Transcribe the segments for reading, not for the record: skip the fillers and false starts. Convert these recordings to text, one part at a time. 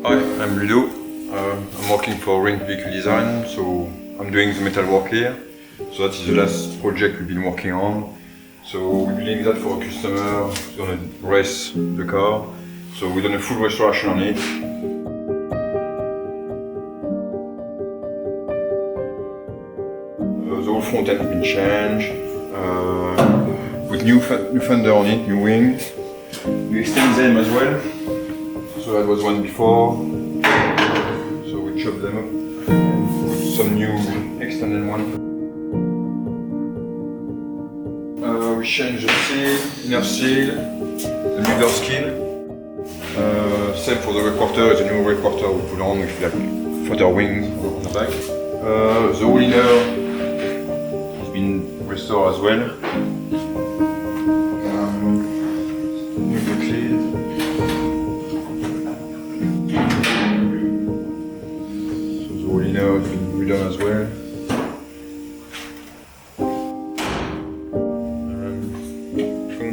Hi, I'm Ludo. I'm working for Rindt vehicle design, so I'm doing the metal work here. So that is the last project we've been working on. So we're building that for a customer who's gonna race the car. So we've done a full restoration on it. The whole front end has been changed. With new fender on it, new wing. We extend them as well. So that was one before. So we chopped them up and put some new extended one. We changed the seal, inner seal, the Ludo skin. Same for the reporter, it's a new reporter we put on with like further wings on the back. The whole inner has been restored as well. New lid. So the whole inner has been redone as well.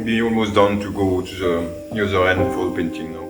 Be almost done to go to the other end for the painting now.